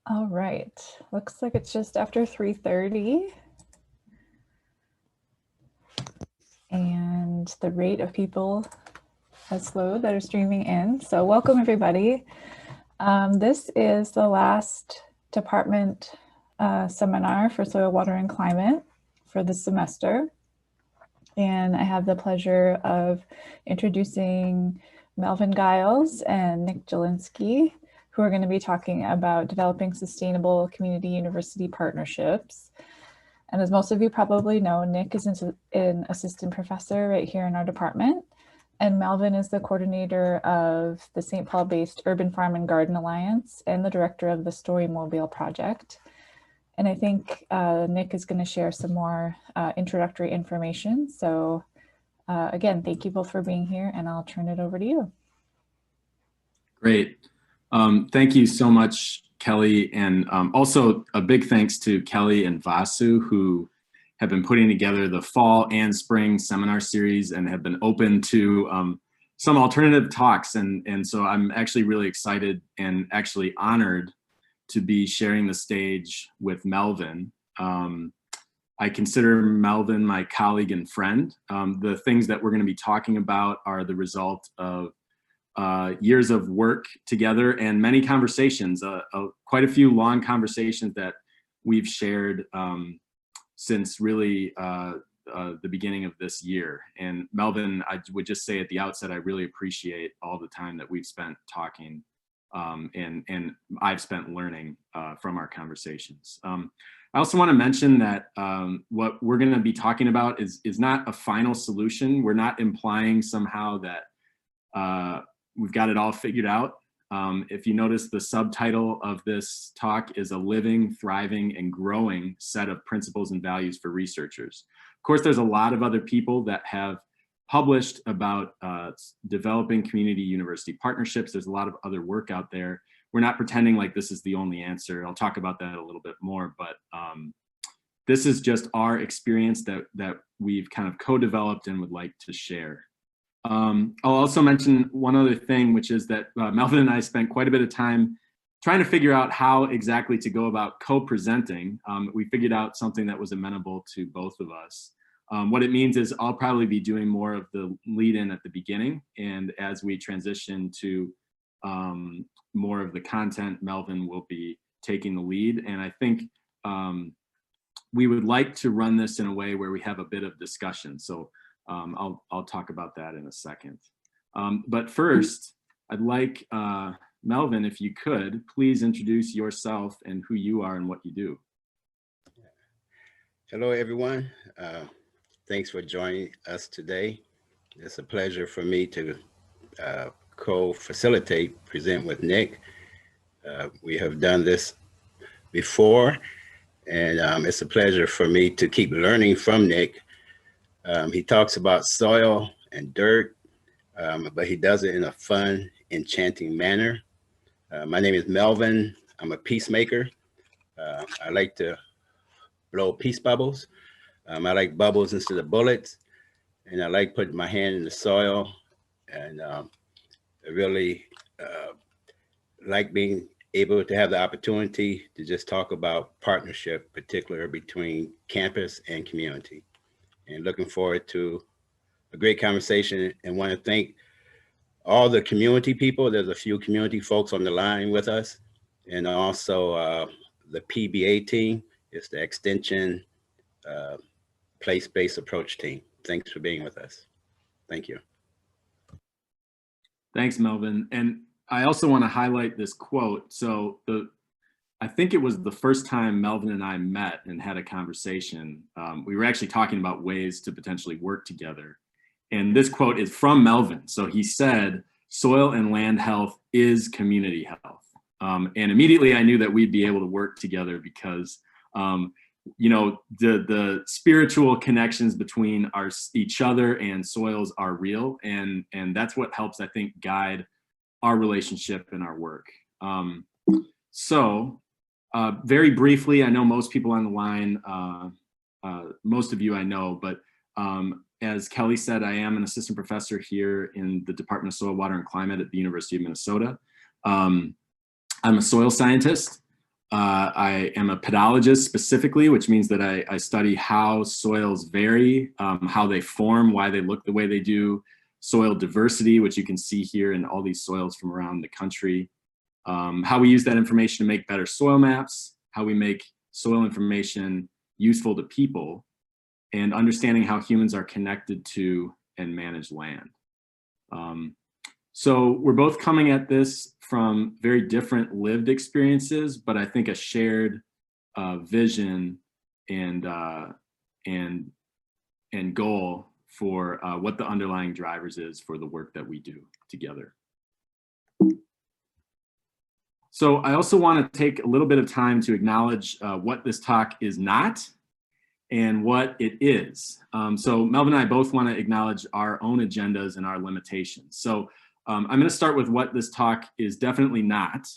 All right, looks like it's just after 3:30 and the rate of people has slowed that are streaming in. So welcome everybody. This is the last department seminar for soil, water, and climate for this semester. And I have the pleasure of introducing Melvin Giles and Nic Jelinski, who are going to be talking about developing sustainable community university partnerships. And as most of you probably know, Nic is an assistant professor right here in our department, and Melvin is the coordinator of the St. Paul-based Urban Farm and Garden Alliance and the director of the Storymobile project. And I think Nic is going to share some more introductory information. So again, thank you both for being here, and I'll turn it over to you. Great. Thank you so much, Kelly. And also a big thanks to Kelly and Vasu, who have been putting together the fall and spring seminar series and have been open to some alternative talks. And so I'm actually really excited and actually honored to be sharing the stage with Melvin. I consider Melvin my colleague and friend. The things that we're going to be talking about are the result of years of work together and many conversations, quite a few long conversations that we've shared since really the beginning of this year. And Melvin, I would just say at the outset, I really appreciate all the time that we've spent talking and I've spent learning from our conversations. I also want to mention that what we're going to be talking about is not a final solution. We're not implying somehow that we've got it all figured out. If you notice, the subtitle of this talk is a living, thriving, and growing set of principles and values for researchers. Of course, there's a lot of other people that have published about developing community university partnerships. There's a lot of other work out there. We're not pretending like this is the only answer. I'll talk about that a little bit more, but this is just our experience that we've kind of co-developed and would like to share. I'll also mention one other thing, which is that Melvin and I spent quite a bit of time trying to figure out how exactly to go about co-presenting. We figured out something that was amenable to both of us. What it means is I'll probably be doing more of the lead-in at the beginning, and as we transition to more of the content, Melvin will be taking the lead. And I think we would like to run this in a way where we have a bit of discussion. So I'll talk about that in a second. But first, I'd like Melvin, if you could, please introduce yourself and who you are and what you do. Hello, everyone. Thanks for joining us today. It's a pleasure for me to co-facilitate, present with Nic. We have done this before, and it's a pleasure for me to keep learning from Nic. He talks about soil and dirt, but he does it in a fun, enchanting manner. My name is Melvin. I'm a peacemaker. I like to blow peace bubbles. I like bubbles instead of bullets, and I like putting my hand in the soil, and I really like being able to have the opportunity to just talk about partnership, particularly between campus and community. And looking forward to a great conversation, and want to thank all the community people. There's a few community folks on the line with us, and also the PBA team. It's the extension place-based approach team. Thanks for being with us. Thank you. Thanks, Melvin. And I also want to highlight this quote. So I think it was the first time Melvin and I met and had a conversation. We were actually talking about ways to potentially work together. And this quote is from Melvin. So he said, "Soil and land health is community health." And immediately I knew that we'd be able to work together because you know, the spiritual connections between each other and soils are real, and that's what helps, I think, guide our relationship and our work. So very briefly, I know most people on the line, most of you I know, but as Kelly said, I am an assistant professor here in the Department of Soil, Water, and Climate at the University of Minnesota. I'm a soil scientist. I am a pedologist specifically, which means that I study how soils vary, how they form, why they look the way they do, soil diversity, which you can see here in all these soils from around the country, how we use that information to make better soil maps, how we make soil information useful to people, and understanding how humans are connected to and manage land. So we're both coming at this from very different lived experiences, but I think a shared vision and goal for what the underlying drivers is for the work that we do together. So I also want to take a little bit of time to acknowledge what this talk is not and what it is. So Melvin and I both want to acknowledge our own agendas and our limitations. So I'm going to start with what this talk is definitely not.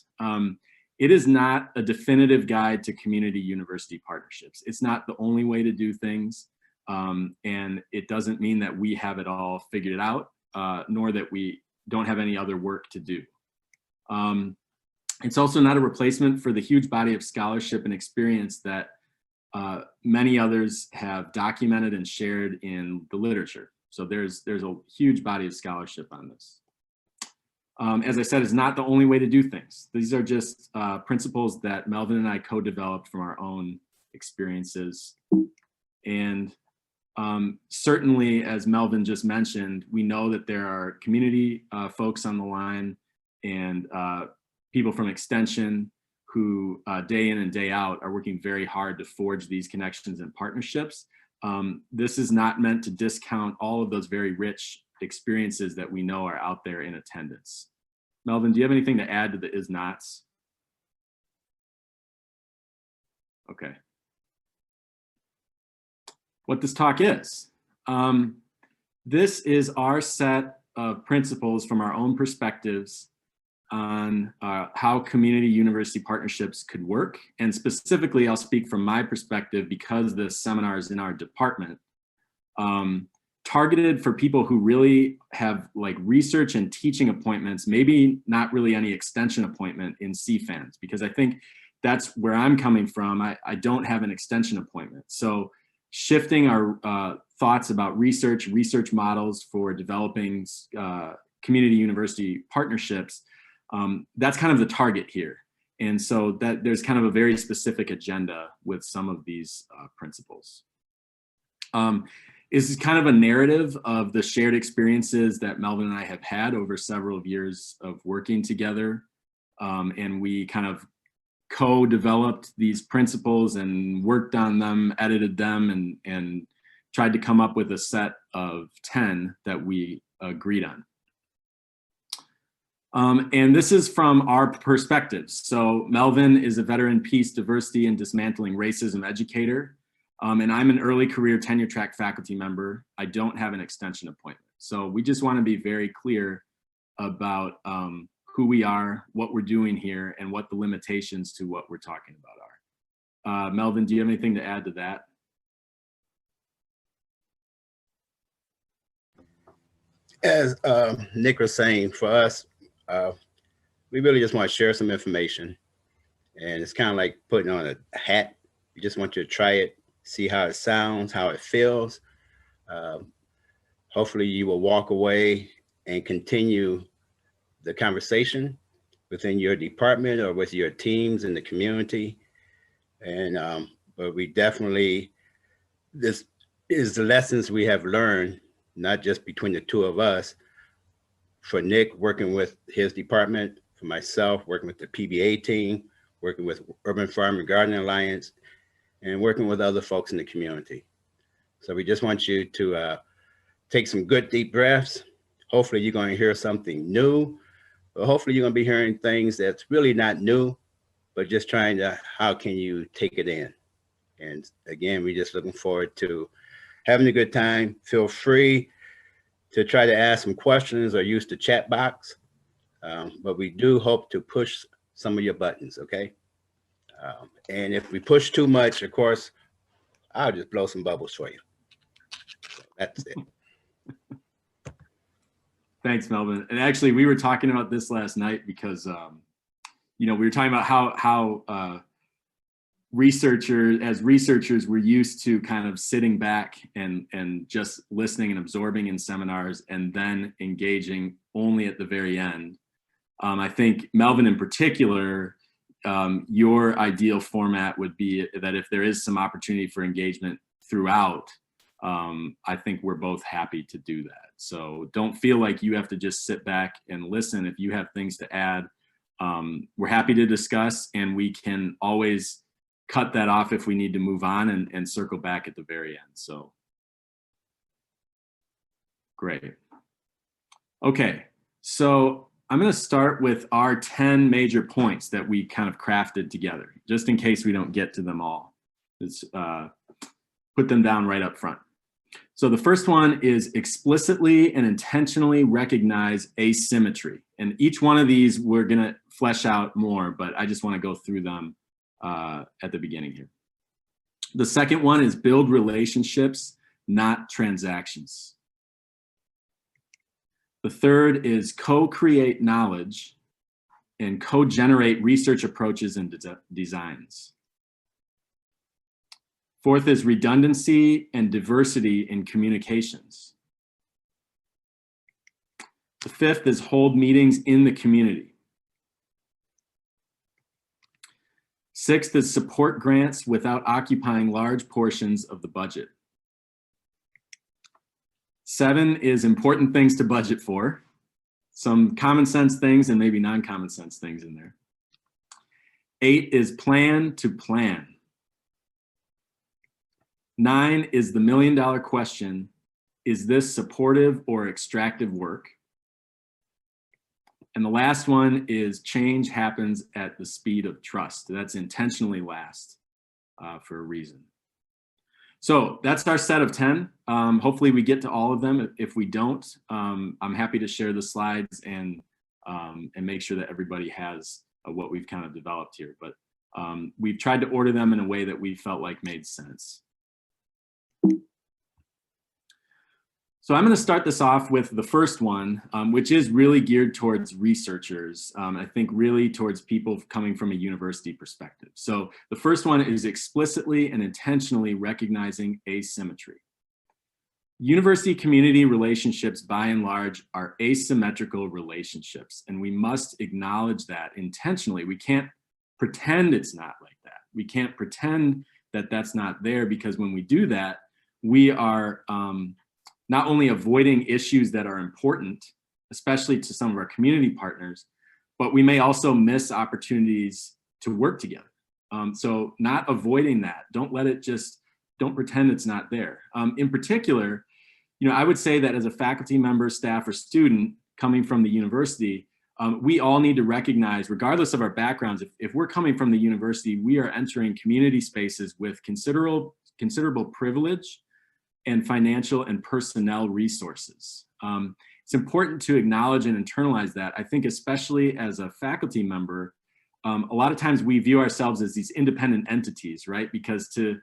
It is not a definitive guide to community university partnerships. It's not the only way to do things. And it doesn't mean that we have it all figured out, nor that we don't have any other work to do. It's also not a replacement for the huge body of scholarship and experience that many others have documented and shared in the literature. So there's a huge body of scholarship on this. As I said, it's not the only way to do things. These are just principles that Melvin and I co-developed from our own experiences. And certainly, as Melvin just mentioned, we know that there are community folks on the line and people from Extension who day in and day out are working very hard to forge these connections and partnerships. This is not meant to discount all of those very rich experiences that we know are out there in attendance. Melvin, do you have anything to add to the is nots? Okay. What this talk is. This is our set of principles from our own perspectives on how community university partnerships could work. And specifically, I'll speak from my perspective because this seminar is in our department. Targeted for people who really have like research and teaching appointments, maybe not really any extension appointment in CFANs, because I think that's where I'm coming from. I don't have an extension appointment. So shifting our thoughts about research models for developing community university partnerships, that's kind of the target here. And so that there's kind of a very specific agenda with some of these principles. This is kind of a narrative of the shared experiences that Melvin and I have had over several years of working together. And we kind of co-developed these principles and worked on them, edited them, and tried to come up with a set of 10 that we agreed on. And this is from our perspectives. So Melvin is a veteran peace, diversity, and dismantling racism educator. And I'm an early career tenure track faculty member. I don't have an extension appointment. So we just want to be very clear about who we are, what we're doing here, and what the limitations to what we're talking about are. Melvin, do you have anything to add to that? As Nic was saying, for us, we really just want to share some information. And it's kind of like putting on a hat. We just want you to try it, see how it sounds, how it feels. Hopefully you will walk away and continue the conversation within your department or with your teams in the community. And but we definitely, this is the lessons we have learned, not just between the two of us, for Nic working with his department, for myself working with the PBA team, working with Urban Farm and Garden Alliance, and working with other folks in the community. So we just want you to take some good deep breaths. Hopefully you're going to hear something new, but hopefully you're going to be hearing things that's really not new, but just trying to, how can you take it in? And again, we're just looking forward to having a good time. Feel free to try to ask some questions or use the chat box. But we do hope to push some of your buttons, okay? And if we push too much, of course, I'll just blow some bubbles for you. So that's it. Thanks, Melvin. And actually, we were talking about this last night because, you know, we were talking about how researchers, we're used to kind of sitting back and just listening and absorbing in seminars and then engaging only at the very end. I think Melvin in particular, your ideal format would be that if there is some opportunity for engagement throughout, I think we're both happy to do that. So don't feel like you have to just sit back and listen. If you have things to add, we're happy to discuss, and we can always cut that off if we need to move on and circle back at the very end. So great. Okay, so I'm going to start with our 10 major points that we kind of crafted together, just in case we don't get to them all. Let's put them down right up front. So the first one is explicitly and intentionally recognize asymmetry. And each one of these we're going to flesh out more, but I just want to go through them at the beginning here. The second one is build relationships, not transactions. The third is co-create knowledge and co-generate research approaches and designs. Fourth is redundancy and diversity in communications. The fifth is hold meetings in the community. Sixth is support grants without occupying large portions of the budget. 7 is important things to budget for. Some common sense things and maybe non-common sense things in there. 8 is plan to plan. 9 is the million-dollar question, is this supportive or extractive work? And the last one is change happens at the speed of trust. That's intentionally last for a reason. So that's our set of 10. Hopefully we get to all of them. If we don't, I'm happy to share the slides and make sure that everybody has what we've kind of developed here. But we've tried to order them in a way that we felt like made sense. So I'm going to start this off with the first one, which is really geared towards researchers. I think really towards people coming from a university perspective. So the first one is explicitly and intentionally recognizing asymmetry. University community relationships, by and large, are asymmetrical relationships, and we must acknowledge that intentionally. We can't pretend it's not like that. We can't pretend that that's not there, because when we do that, we are not only avoiding issues that are important, especially to some of our community partners, but we may also miss opportunities to work together. So not avoiding that, don't pretend it's not there. In particular, I would say that as a faculty member, staff, or student coming from the university, we all need to recognize, regardless of our backgrounds, if we're coming from the university, we are entering community spaces with considerable privilege and financial and personnel resources. It's important to acknowledge and internalize that. I think especially as a faculty member, a lot of times we view ourselves as these independent entities, right? Because to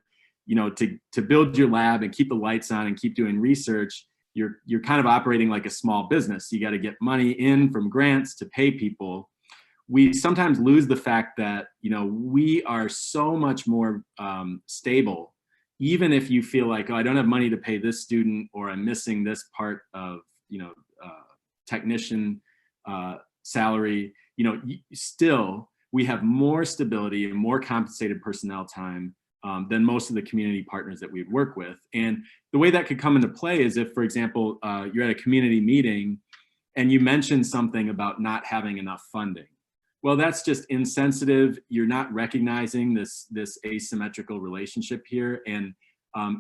build your lab and keep the lights on and keep doing research, you're kind of operating like a small business. You got to get money in from grants to pay people. We sometimes lose the fact that we are so much more stable. Even if you feel like, oh, I don't have money to pay this student, or I'm missing this part of, technician salary, still we have more stability and more compensated personnel time than most of the community partners that we work with. And the way that could come into play is if, for example, you're at a community meeting and you mention something about not having enough funding. Well, that's just insensitive. You're not recognizing this asymmetrical relationship here, and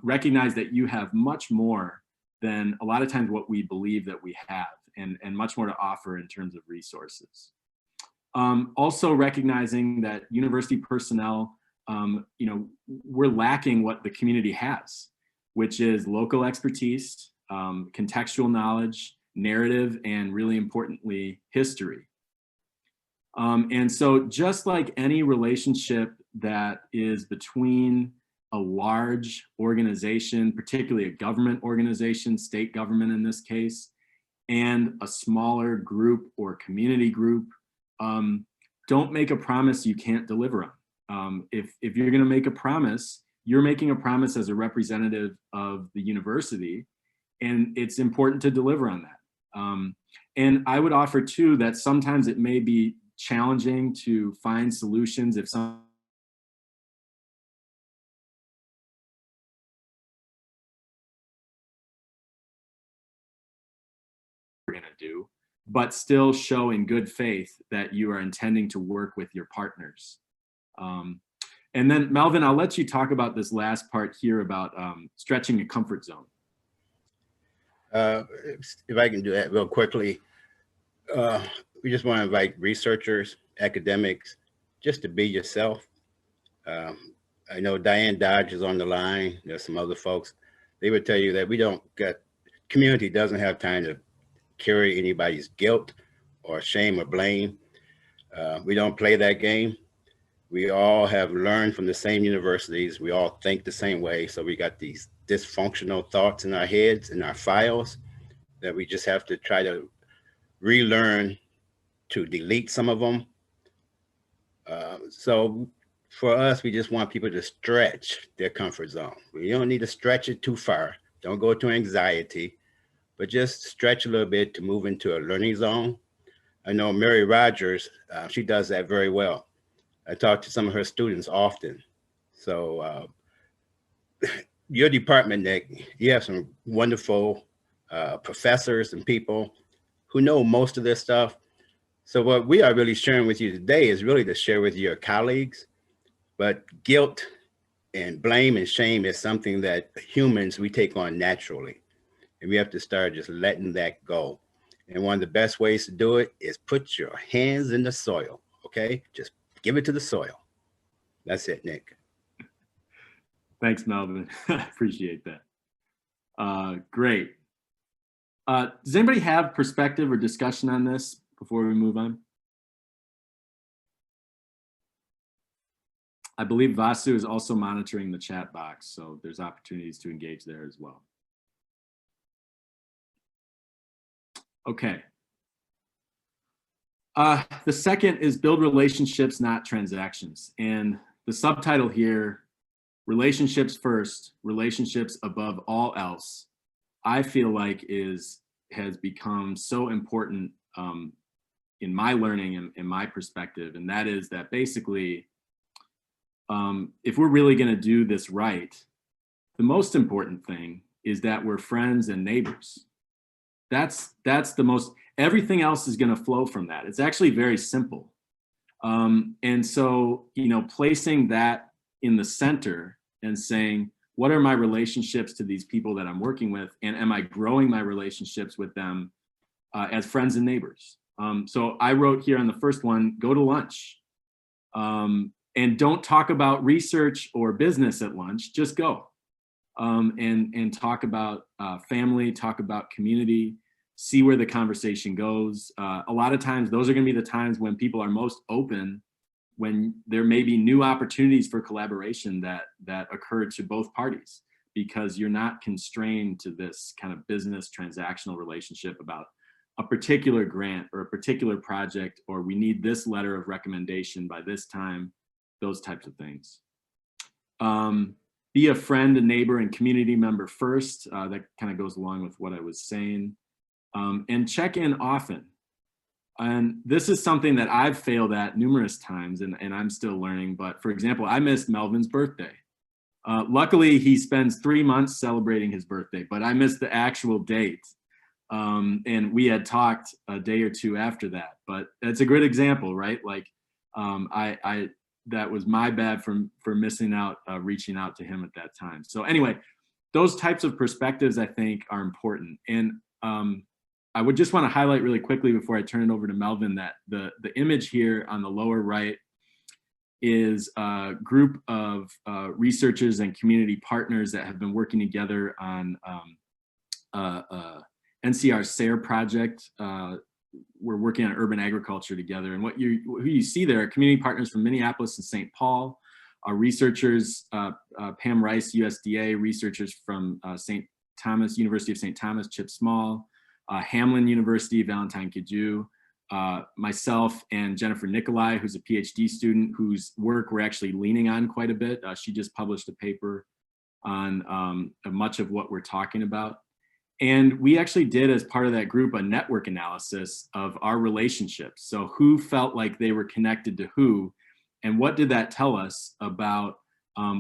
recognize that you have much more than a lot of times what we believe that we have, and much more to offer in terms of resources. Also recognizing that university personnel, we're lacking what the community has, which is local expertise, contextual knowledge, narrative, and really importantly, history. And so just like any relationship that is between a large organization, particularly a government organization, state government in this case, and a smaller group or community group, don't make a promise you can't deliver If you're going to make a promise, you're making a promise as a representative of the university, and it's important to deliver on that. And I would offer too that sometimes it may be challenging to find solutions if some we're going to do, but still show in good faith that you are intending to work with your partners. And then Melvin, I'll let you talk about this last part here about stretching a comfort zone. If I can do that real quickly, we just want to invite researchers, academics, just to be yourself. I know Diane Dodge is on the line. There's some other folks. They would tell you that we don't get, community doesn't have time to carry anybody's guilt or shame or blame. We don't play that game. We all have learned from the same universities. We all think the same way. So we got these dysfunctional thoughts in our heads, in our files, that we just have to try to relearn to delete some of them. So for us, we just want people to stretch their comfort zone. We don't need to stretch it too far. Don't go to anxiety, but just stretch a little bit to move into a learning zone. I know Mary Rogers, she does that very well. I talk to some of her students often. So your department, Nick, you have some wonderful professors and people who know most of this stuff. So what we are really sharing with you today is really to share with your colleagues, but guilt and blame and shame is something that humans, we take on naturally. And we have to start just letting that go. And one of the best ways to do it is put your hands in the soil, okay? Just give it to the soil. That's it, Nick. Thanks, Melvin. I appreciate that. Great. Does anybody have perspective or discussion on this before we move on? I believe Vasu is also monitoring the chat box, so there's opportunities to engage there as well. Okay. The second is build relationships, not transactions. And the subtitle here, relationships first, relationships above all else, I feel like has become so important in my learning and in my perspective. And that is that basically, if we're really gonna do this right, the most important thing is that we're friends and neighbors. That's the most, everything else is gonna flow from that. It's actually very simple. And so, you know, placing that in the center and saying, what are my relationships to these people that I'm working with? And am I growing my relationships with them as friends and neighbors? So I wrote here on the first one, go to lunch. And don't talk about research or business at lunch, just go. And talk about family, talk about community, see where the conversation goes. A lot of times, those are gonna be the times when people are most open, when there may be new opportunities for collaboration that occur to both parties, because you're not constrained to this kind of business transactional relationship about a particular grant or a particular project, or we need this letter of recommendation by this time, those types of things. Be a friend, a neighbor, and community member first. That kind of goes along with what I was saying. And check in often. And this is something that I've failed at numerous times, and I'm still learning. But for example, I missed Melvin's birthday. Luckily, he spends 3 months celebrating his birthday, but I missed the actual date. And we had talked a day or two after that. But that's a good example, right? Like, that was my bad for missing out, reaching out to him at that time. So anyway, those types of perspectives, I think, are important. And I would just want to highlight really quickly before I turn it over to Melvin that the image here on the lower right is a group of researchers and community partners that have been working together on NCR's SARE project. We're working on urban agriculture together. And who you see there are community partners from Minneapolis and St. Paul, researchers, Pam Rice, USDA, researchers from St. Thomas, University of St. Thomas, Chip Small, Hamlin University, Valentine Kiju, myself and Jennifer Nicolai, who's a PhD student, whose work we're actually leaning on quite a bit. She just published a paper on much of what we're talking about. And we actually did, as part of that group, a network analysis of our relationships. So who felt like they were connected to who, and what did that tell us about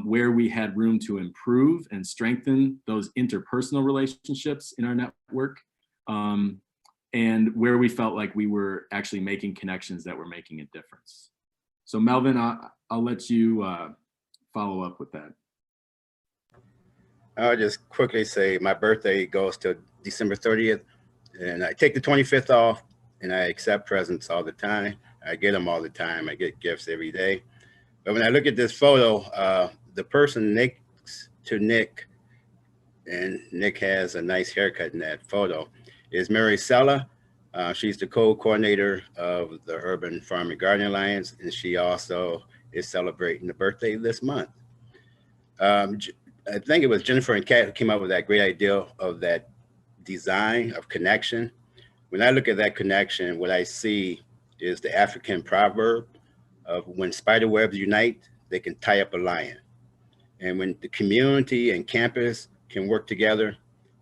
where we had room to improve and strengthen those interpersonal relationships in our network, and where we felt like we were actually making connections that were making a difference. So Melvin, I'll let you follow up with that. I'll just quickly say my birthday goes to December 30th, and I take the 25th off, and I accept presents all the time. I get them all the time. I get gifts every day. But when I look at this photo, the person next to Nic, and Nic has a nice haircut in that photo, is Mary Sella. She's the co-coordinator of the Urban Farm and Garden Alliance, and she also is celebrating the birthday this month. I think it was Jennifer and Kat who came up with that great idea of that design of connection. When I look at that connection, what I see is the African proverb of when spider webs unite, they can tie up a lion. And when the community and campus can work together,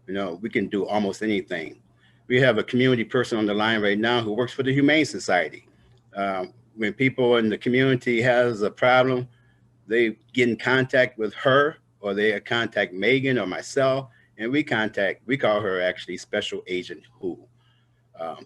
you know, we can do almost anything. We have a community person on the line right now who works for the Humane Society. When people in the community has a problem, they get in contact with her, or they contact Megan or myself, and we call her actually Special Agent Who.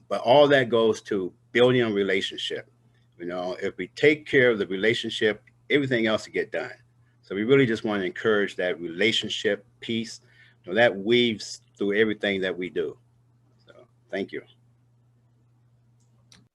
But all that goes to building a relationship. You know, if we take care of the relationship, everything else will get done. So we really just want to encourage that relationship piece. You know, that weaves through everything that we do. So thank you.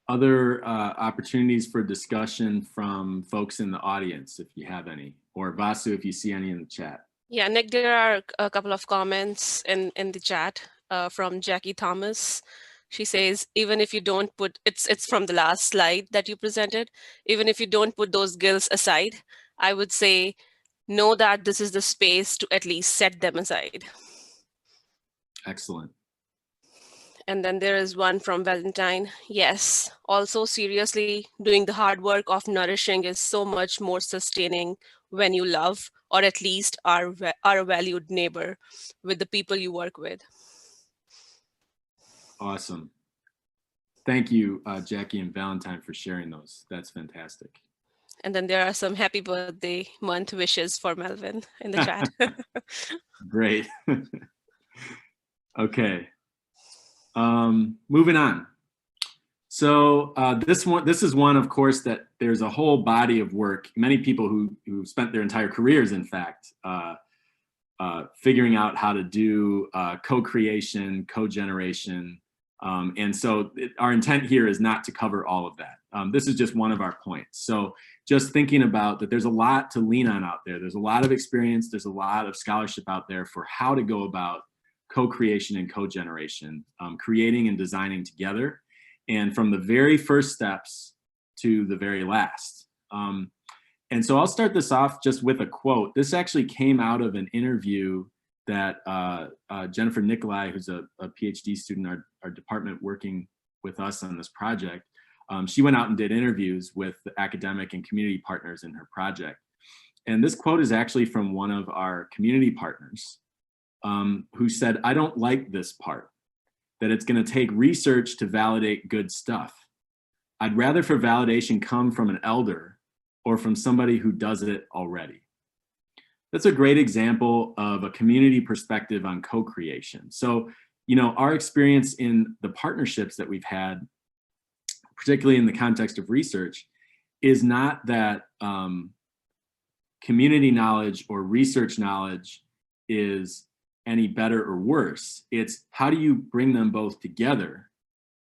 Other opportunities for discussion from folks in the audience, if you have any, or Vasu, if you see any in the chat. Yeah, Nic, there are a couple of comments in the chat from Jackie Thomas. She says, even if you don't put, it's from the last slide that you presented, even if you don't put those guilt aside, I would say, know that this is the space to at least set them aside. Excellent. And then there is one from Valentine. Yes, also seriously, doing the hard work of nourishing is so much more sustaining when you love, or at least are a valued neighbor with the people you work with. Awesome. Thank you, Jackie and Valentine, for sharing those. That's fantastic. And then there are some happy birthday month wishes for Melvin in the chat. Great. Okay. Moving on. So this is one, of course, that there's a whole body of work. Many people who spent their entire careers, in fact, figuring out how to do co-creation, co-generation. And so our intent here is not to cover all of that. This is just one of our points. So just thinking about that, there's a lot to lean on out there. There's a lot of experience. There's a lot of scholarship out there for how to go about co-creation and co-generation, creating and designing together, and from the very first steps to the very last. And so I'll start this off just with a quote. This actually came out of an interview that Jennifer Nicolai, who's a PhD student in our department working with us on this project, she went out and did interviews with the academic and community partners in her project. And this quote is actually from one of our community partners, who said, "I don't like this part, that it's going to take research to validate good stuff. I'd rather for validation come from an elder or from somebody who does it already." That's a great example of a community perspective on co-creation. So, you know, our experience in the partnerships that we've had, particularly in the context of research, is not that community knowledge or research knowledge is any better or worse. It's how do you bring them both together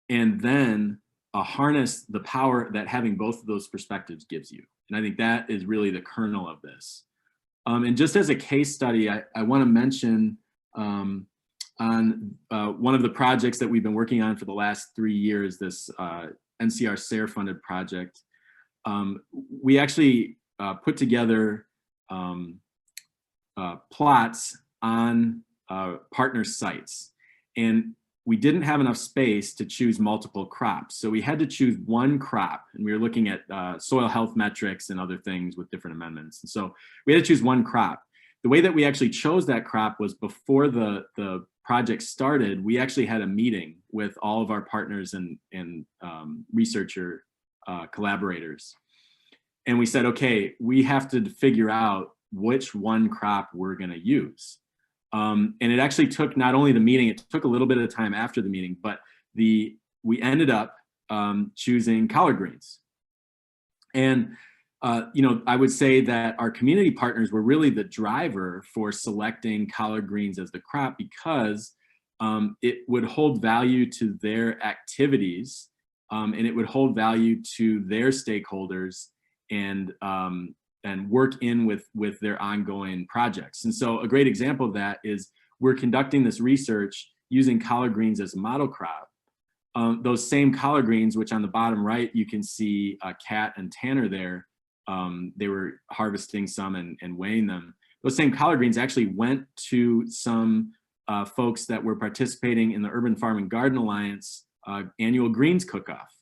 and then harness the power that having both of those perspectives gives you. And I think that is really the kernel of this. And just as a case study, I want to mention on one of the projects that we've been working on for the last 3 years, this NCR SARE funded project. We actually put together plots on partner sites. And we didn't have enough space to choose multiple crops. So we had to choose one crop, and we were looking at soil health metrics and other things with different amendments. And so we had to choose one crop. The way that we actually chose that crop was before the project started, we actually had a meeting with all of our partners and researcher collaborators. And we said, okay, we have to figure out which one crop we're gonna use. And it actually took not only the meeting, it took a little bit of time after the meeting, but we ended up choosing collard greens. And you know, I would say that our community partners were really the driver for selecting collard greens as the crop, because it would hold value to their activities, and it would hold value to their stakeholders, and work in with their ongoing projects. And so a great example of that is we're conducting this research using collard greens as a model crop. Those same collard greens, which on the bottom right, you can see Kat and Tanner there, they were harvesting some and weighing them. Those same collard greens actually went to some folks that were participating in the Urban Farm and Garden Alliance annual greens cook-off.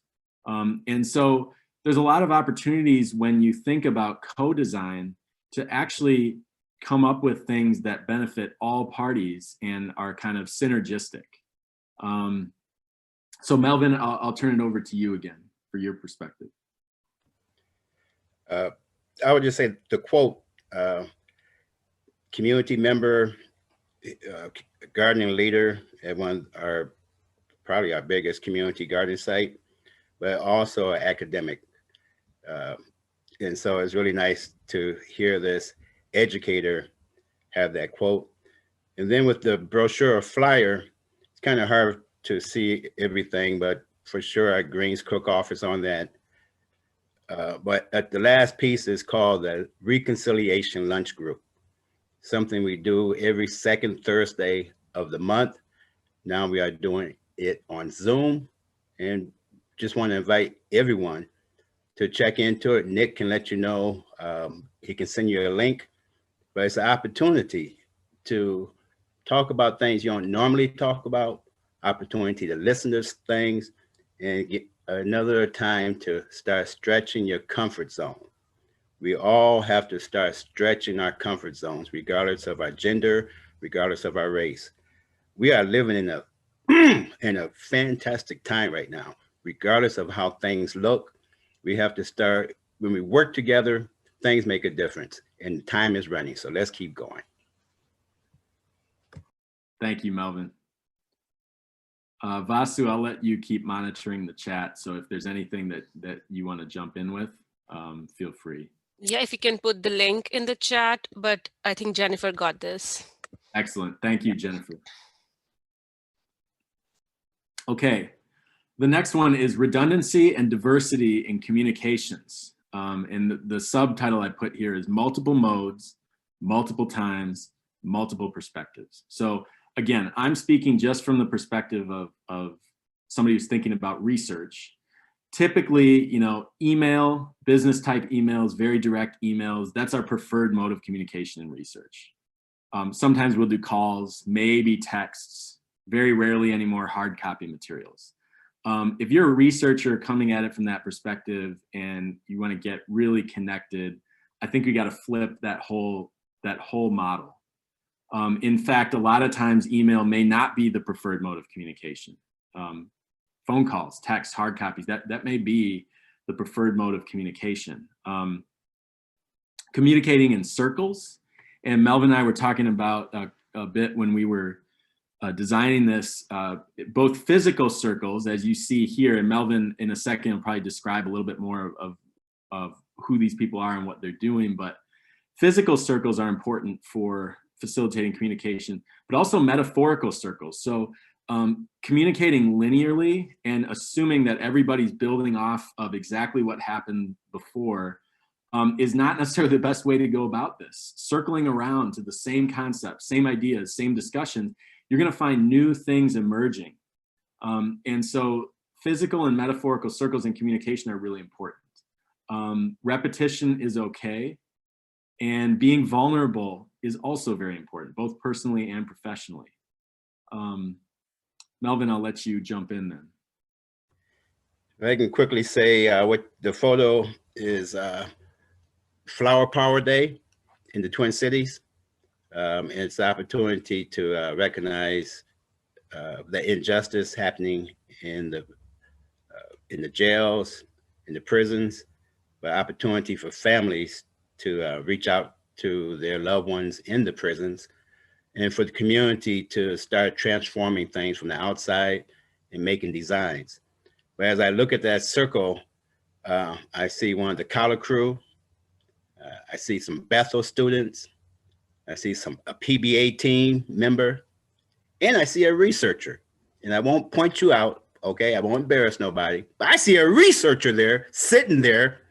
And so there's a lot of opportunities when you think about co-design to actually come up with things that benefit all parties and are kind of synergistic. So Melvin, I'll turn it over to you again for your perspective. I would just say the quote, community member, gardening leader at probably our biggest community garden site, but also an academic. And so it's really nice to hear this educator have that quote. And then with the brochure or flyer, it's kind of hard to see everything, but for sure our greens cook-off is on that. But at the last piece is called the Reconciliation Lunch Group, something we do every second Thursday of the month. Now we are doing it on Zoom, and just want to invite everyone to check into it. Nick can let you know, he can send you a link, but it's an opportunity to talk about things you don't normally talk about, opportunity to listen to things, and get another time to start stretching your comfort zone. We all have to start stretching our comfort zones, regardless of our gender, regardless of our race. We are living in a fantastic time right now, regardless of how things look. We have to start, when we work together, things make a difference, and time is running. So let's keep going. Thank you, Melvin. Vasu, I'll let you keep monitoring the chat. So if there's anything that you want to jump in with, feel free. Yeah, if you can put the link in the chat, but I think Jennifer got this. Excellent. Thank you, Jennifer. Okay. The next one is redundancy and diversity in communications. And the subtitle I put here is multiple modes, multiple times, multiple perspectives. So again, I'm speaking just from the perspective of somebody who's thinking about research. Typically, you know, email, business type emails, very direct emails, that's our preferred mode of communication in research. Sometimes we'll do calls, maybe texts, very rarely anymore hard copy materials. If you're a researcher coming at it from that perspective and you want to get really connected, I think we got to flip that whole model. In fact, a lot of times email may not be the preferred mode of communication. Phone calls, texts, hard copies, that may be the preferred mode of communication. Communicating in circles, and Melvin and I were talking about a bit when we were designing this, both physical circles, as you see here, and Melvin in a second will probably describe a little bit more of who these people are and what they're doing, but physical circles are important for facilitating communication, but also metaphorical circles. So communicating linearly and assuming that everybody's building off of exactly what happened before is not necessarily the best way to go about this. Circling around to the same concepts, same ideas, same discussions, you're going to find new things emerging. And so physical and metaphorical circles in communication are really important. Repetition is okay. And being vulnerable is also very important, both personally and professionally. Melvin, I'll let you jump in then. I can quickly say what the photo is Flower Power Day in the Twin Cities. It's an opportunity to recognize the injustice happening in the jails, in the prisons, but opportunity for families to reach out to their loved ones in the prisons, and for the community to start transforming things from the outside and making designs. But as I look at that circle, I see one of the collar crew, I see some Bethel students, I see a PBA team member, and I see a researcher. And I won't point you out, okay? I won't embarrass nobody, but I see a researcher there, sitting there,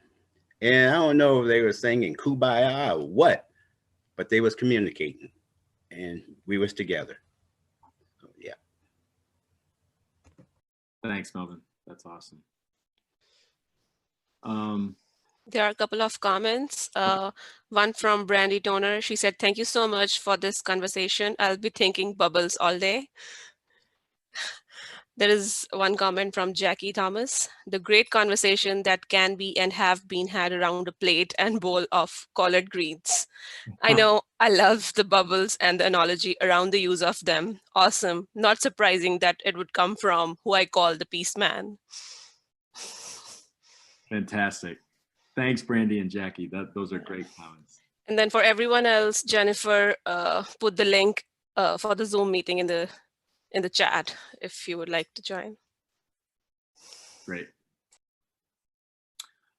and I don't know if they were singing Kumbaya or what, but they was communicating, and we was together. So, yeah. Thanks, Melvin. That's awesome. There are a couple of comments. One from Brandy Toner. She said, "Thank you so much for this conversation. I'll be thinking bubbles all day." There is one comment from Jackie Thomas. "The great conversation that can be and have been had around a plate and bowl of collard greens. I know, I love the bubbles and the analogy around the use of them. Awesome. Not surprising that it would come from who I call the peace man." Fantastic. Thanks, Brandy and Jackie. Those are great comments. And then for everyone else, Jennifer put the link for the Zoom meeting in the chat if you would like to join. Great.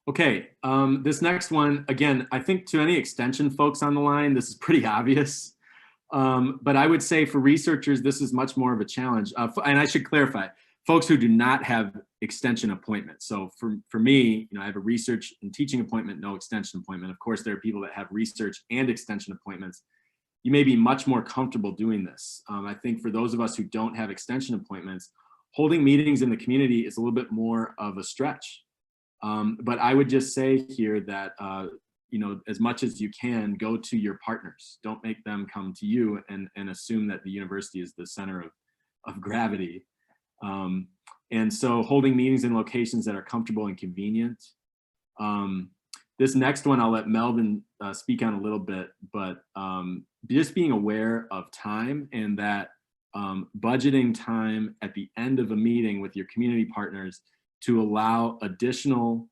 Okay, this next one, again, I think to any extension folks on the line, this is pretty obvious. But I would say for researchers, this is much more of a challenge. And I should clarify, folks who do not have extension appointments. So for me, I have a research and teaching appointment, no extension appointment. Of course, there are people that have research and extension appointments. You may be much more comfortable doing this. I think for those of us who don't have extension appointments, holding meetings in the community is a little bit more of a stretch. But I would just say here that, as much as you can, go to your partners. Don't make them come to you and assume that the university is the center of gravity. And so holding meetings in locations that are comfortable and convenient. This next one I'll let Melvin speak on a little bit, but just being aware of time, and that budgeting time at the end of a meeting with your community partners to allow additional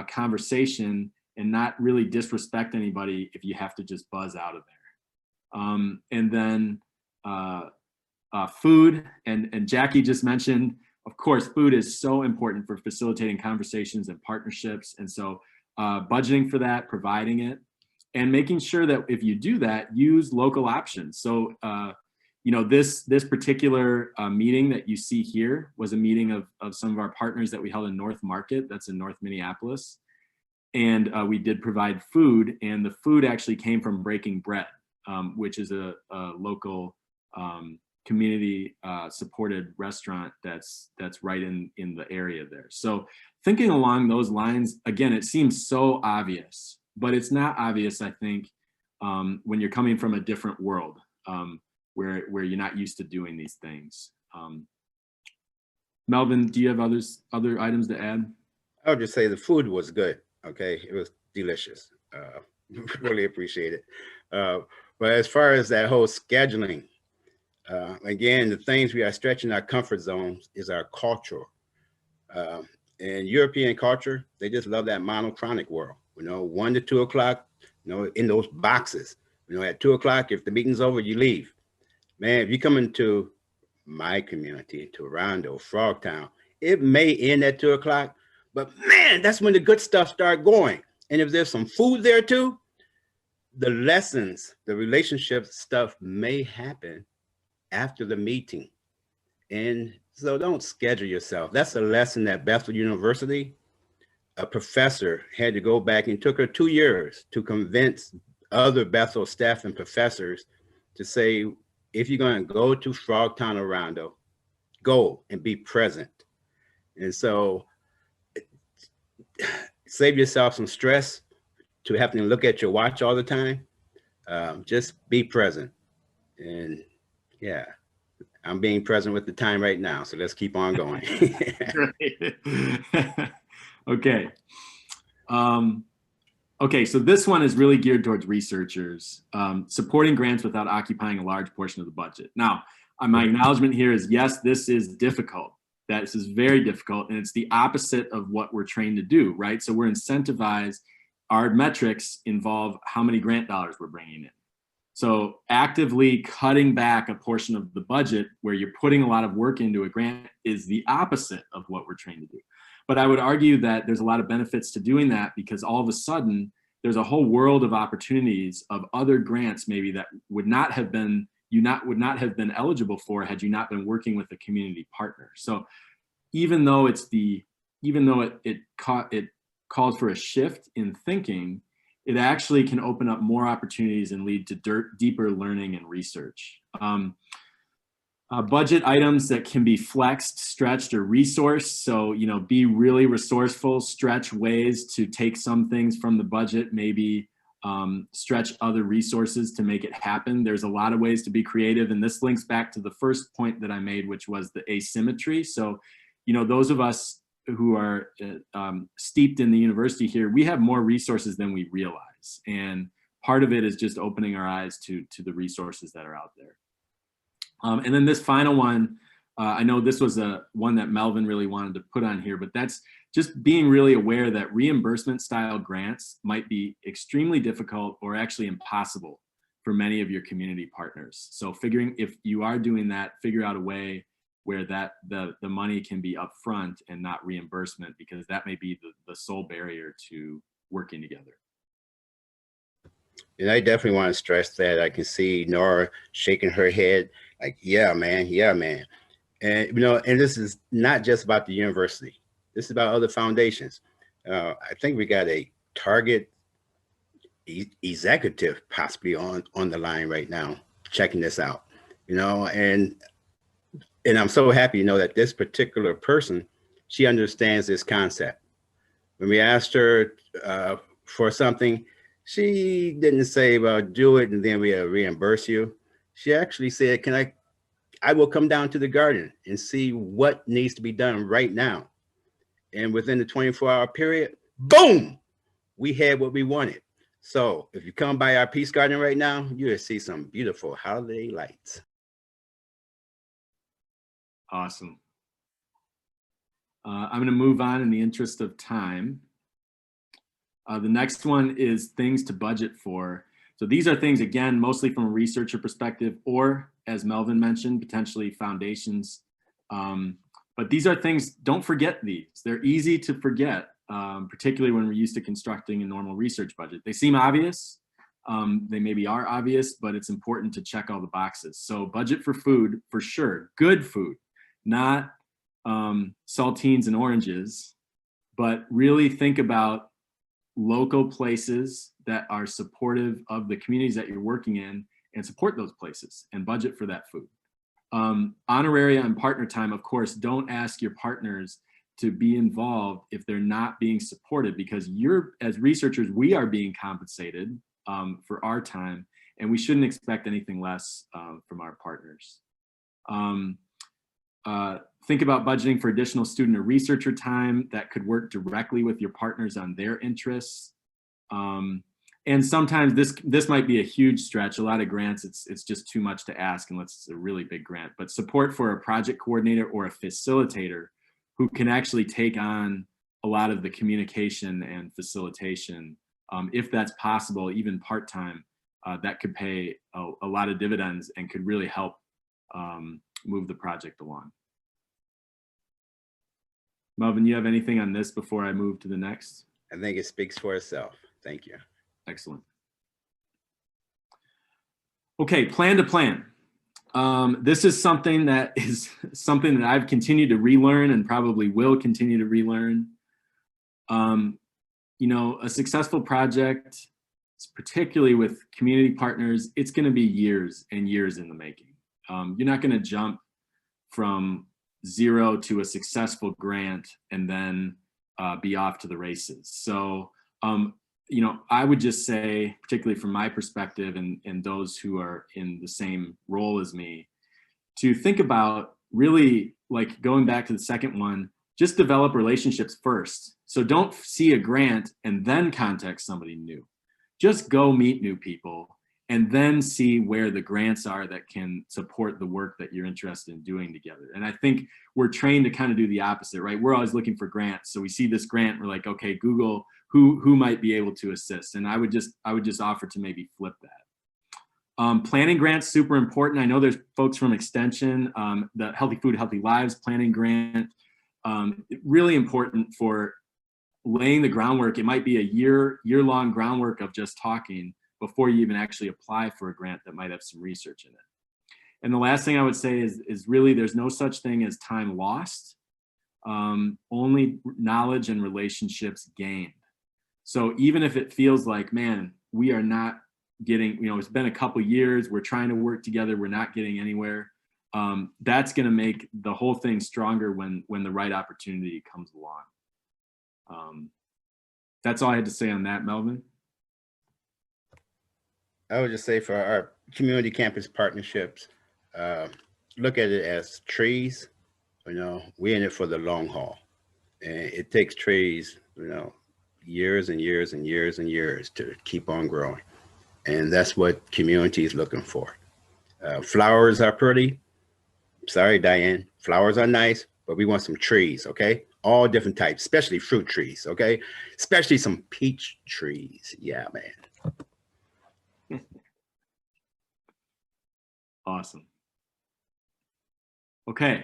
conversation and not really disrespect anybody if you have to just buzz out of there. And then food, and Jackie just mentioned, of course, food is so important for facilitating conversations and partnerships. And so budgeting for that, providing it, and making sure that if you do that, use local options. So, this particular meeting that you see here was a meeting of some of our partners that we held in North Market, that's in North Minneapolis. And we did provide food, and the food actually came from Breaking Bread, which is a local community supported restaurant that's right in the area there. So thinking along those lines, again, it seems so obvious, but it's not obvious, I think, when you're coming from a different world where you're not used to doing these things. Melvin, do you have other items to add? I would just say the food was good. Okay, it was delicious. Really appreciate it. But as far as that whole scheduling, again, the things we are stretching our comfort zones is our culture. And European culture, they just love that monochronic world. 1 to 2 o'clock, in those boxes. At 2 o'clock, if the meeting's over, you leave. Man, if you come into my community, Toronto, Frogtown, it may end at 2 o'clock, but man, that's when the good stuff start going. And if there's some food there too, the lessons, the relationship stuff may happen after the meeting. And so don't schedule yourself. That's a lesson at Bethel University. A professor had to go back, and it took her 2 years to convince other Bethel staff and professors to say, if you're going to go to Frogtown, Orlando, go and be present. And so save yourself some stress to having to look at your watch all the time. Just be present. And yeah, I'm being present with the time right now, so let's keep on going. Okay. Okay, so this one is really geared towards researchers, supporting grants without occupying a large portion of the budget. Now, my acknowledgement here is, yes, this is difficult. This is very difficult, and it's the opposite of what we're trained to do, right? So we're incentivized. Our metrics involve how many grant dollars we're bringing in. So actively cutting back a portion of the budget where you're putting a lot of work into a grant is the opposite of what we're trained to do. But I would argue that there's a lot of benefits to doing that, because all of a sudden there's a whole world of opportunities of other grants maybe that would not have been eligible for had you not been working with a community partner. So even though it calls for a shift in thinking, it actually can open up more opportunities and lead to deeper learning and research. Budget items that can be flexed, stretched, or resourced. So, be really resourceful, stretch ways to take some things from the budget, maybe stretch other resources to make it happen. There's a lot of ways to be creative. And this links back to the first point that I made, which was the asymmetry. So, those of us who are steeped in the university here, we have more resources than we realize. And part of it is just opening our eyes to the resources that are out there. And then this final one, I know this was one that Melvin really wanted to put on here, but that's just being really aware that reimbursement style grants might be extremely difficult or actually impossible for many of your community partners. So figuring, if you are doing that, figure out a way where the money can be upfront and not reimbursement, because that may be the sole barrier to working together. And I definitely want to stress that. I can see Nora shaking her head like, yeah, man, yeah, man. And, and this is not just about the university. This is about other foundations. I think we got a Target executive possibly on the line right now, checking this out, and I'm so happy, that this particular person, she understands this concept. When we asked her for something, she didn't say, well, do it and then we'll reimburse you. She actually said, I will come down to the garden and see what needs to be done right now. And within the 24-hour period, boom, we had what we wanted. So if you come by our Peace Garden right now, you'll see some beautiful holiday lights. Awesome. I'm going to move on in the interest of time. The next one is things to budget for. So these are things, again, mostly from a researcher perspective, or as Melvin mentioned, potentially foundations. But these are things, don't forget these. They're easy to forget, particularly when we're used to constructing a normal research budget. They seem obvious. They maybe are obvious, but it's important to check all the boxes. So budget for food, for sure. Good food, not saltines and oranges, but really think about local places that are supportive of the communities that you're working in, and support those places and budget for that food. Honoraria and partner time, of course, don't ask your partners to be involved if they're not being supported, because as researchers, we are being compensated for our time, and we shouldn't expect anything less from our partners. Think about budgeting for additional student or researcher time that could work directly with your partners on their interests. And sometimes this might be a huge stretch. A lot of grants, it's just too much to ask unless it's a really big grant. But support for a project coordinator or a facilitator who can actually take on a lot of the communication and facilitation, if that's possible, even part-time, that could pay a lot of dividends and could really help move the project along. Melvin, you have anything on this before I move to the next? I think it speaks for itself. Thank you. Excellent. Okay, plan to plan. This is something that I've continued to relearn and probably will continue to relearn. A successful project, particularly with community partners, it's going to be years and years in the making. You're not going to jump from zero to a successful grant and then be off to the races. So, I would just say, particularly from my perspective and those who are in the same role as me, to think about really, like going back to the second one, just develop relationships first. So don't see a grant and then contact somebody new. Just go meet new people and then see where the grants are that can support the work that you're interested in doing together. And I think we're trained to kind of do the opposite, right? We're always looking for grants. So we see this grant, we're like, okay, Google who might be able to assist. And I would just offer to maybe flip that. Planning grants, super important. I know there's folks from Extension, the Healthy Food, Healthy Lives planning grant, really important for laying the groundwork. It might be a year-long groundwork of just talking before you even actually apply for a grant that might have some research in it. And the last thing I would say is really there's no such thing as time lost, only knowledge and relationships gained. So even if it feels like, man, we are not getting, it's been a couple years, we're trying to work together, we're not getting anywhere, that's going to make the whole thing stronger when the right opportunity comes along. That's all I had to say on that, Melvin. I would just say for our community campus partnerships, look at it as trees. We're in it for the long haul, and it takes trees, years and years and years and years to keep on growing. And that's what community is looking for. Flowers are pretty. Sorry, Diane. Flowers are nice, but we want some trees, okay? All different types, especially fruit trees, okay? Especially some peach trees. Yeah, man. Awesome. Okay.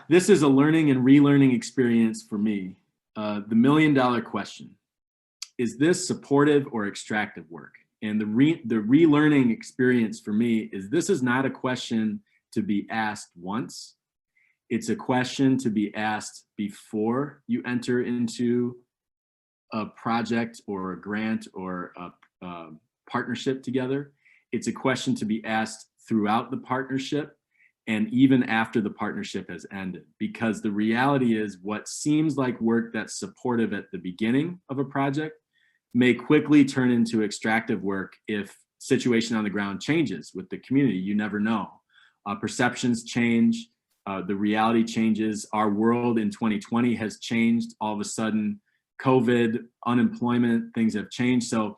This is a learning and relearning experience for me. The $1,000,000 question. Is this supportive or extractive work? And the relearning experience for me is this is not a question to be asked once. It's a question to be asked before you enter into a project or a grant or a partnership together. It's a question to be asked throughout the partnership and even after the partnership has ended, because the reality is what seems like work that's supportive at the beginning of a project may quickly turn into extractive work if situation on the ground changes with the community. You never know. Perceptions change, the reality changes. Our world in 2020 has changed. All of a sudden, COVID, unemployment, things have changed. So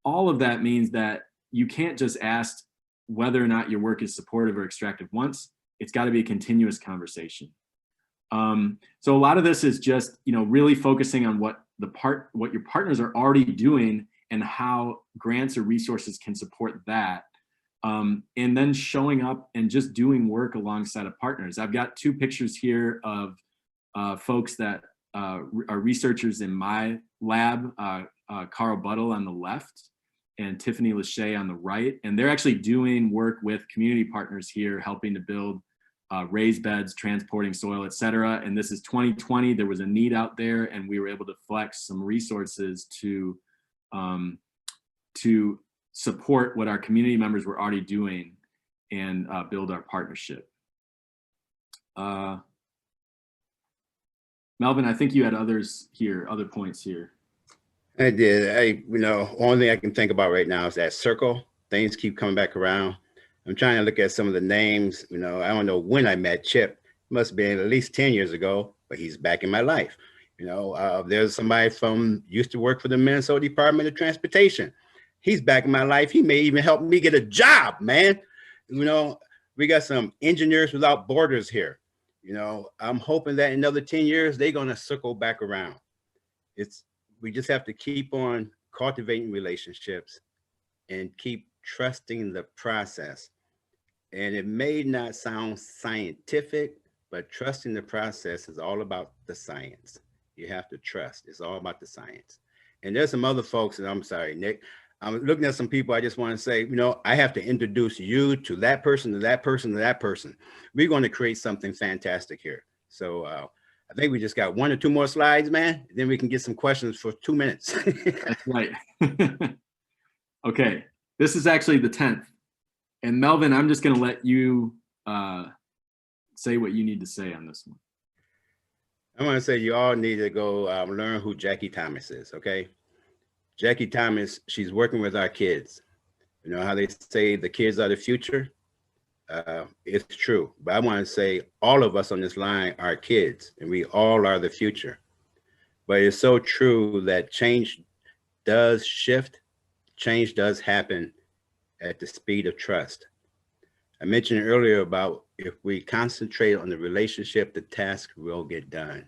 all of that means that you can't just ask whether or not your work is supportive or extractive once. It's got to be a continuous conversation. So a lot of this is just, really focusing on what your partners are already doing and how grants or resources can support that. And then showing up and just doing work alongside of partners. I've got two pictures here of folks that are researchers in my lab, Carl Buttle on the left and Tiffany Lachey on the right. And they're actually doing work with community partners here, helping to build raised beds, transporting soil, et cetera. And this is 2020. There was a need out there, and we were able to flex some resources to support what our community members were already doing and build our partnership. Melvin, I think you had other points here. I did. Only thing I can think about right now is that circle. Things keep coming back around. I'm trying to look at some of the names. I don't know when I met Chip. It must have been at least 10 years ago, but he's back in my life. There's somebody used to work for the Minnesota Department of Transportation. He's back in my life. He may even help me get a job, man. We got some engineers without borders here. I'm hoping that in another 10 years, they're going to circle back around. We just have to keep on cultivating relationships and keep trusting the process. And it may not sound scientific, but trusting the process is all about the science. You have to trust. It's all about the science. And there's some other folks, and I'm sorry, Nick, I'm looking at some people. I just want to say, I have to introduce you to that person, to that person, to that person. We're going to create something fantastic here. So I think we just got 1 or 2 more slides, man. Then we can get some questions for 2 minutes. That's right. Okay, this is actually the 10th. And Melvin, I'm just going to let you say what you need to say on this one. I want to say you all need to go learn who Jackie Thomas is, okay? Jackie Thomas, she's working with our kids. You know how they say the kids are the future? It's true. But I want to say all of us on this line are kids, and we all are the future. But it's so true that change does shift, change does happen at the speed of trust. I mentioned earlier about if we concentrate on the relationship, the task will get done.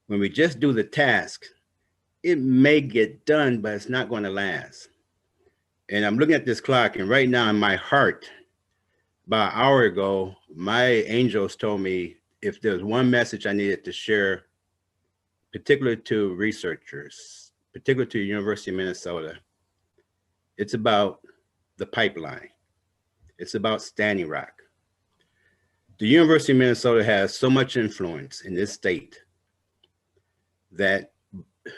When we just do the task, it may get done, but it's not going to last. And I'm looking at this clock, and right now in my heart, about an hour ago, my angels told me if there's one message I needed to share, particularly to researchers, particularly to the University of Minnesota, it's about the pipeline. It's about Standing Rock. The University of Minnesota has so much influence in this state that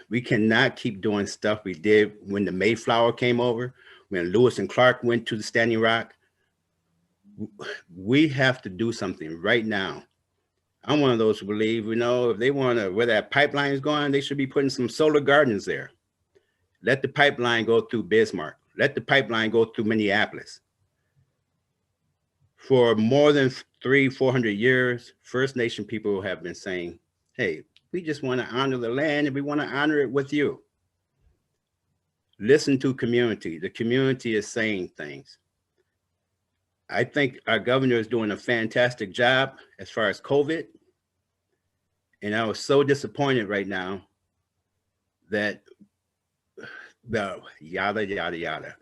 we cannot keep doing stuff we did when the Mayflower came over, when Lewis and Clark went to the Standing Rock. We have to do something right now. I'm one of those who believe, if they want to, where that pipeline is going, they should be putting some solar gardens there. Let the pipeline go through Bismarck. Let the pipeline go through Minneapolis. For more than 300-400 years, First Nation people have been saying, hey, we just want to honor the land and we want to honor it with you. Listen to community. The community is saying things. I think our governor is doing a fantastic job as far as COVID. And I was so disappointed right now that the yada, yada, yada.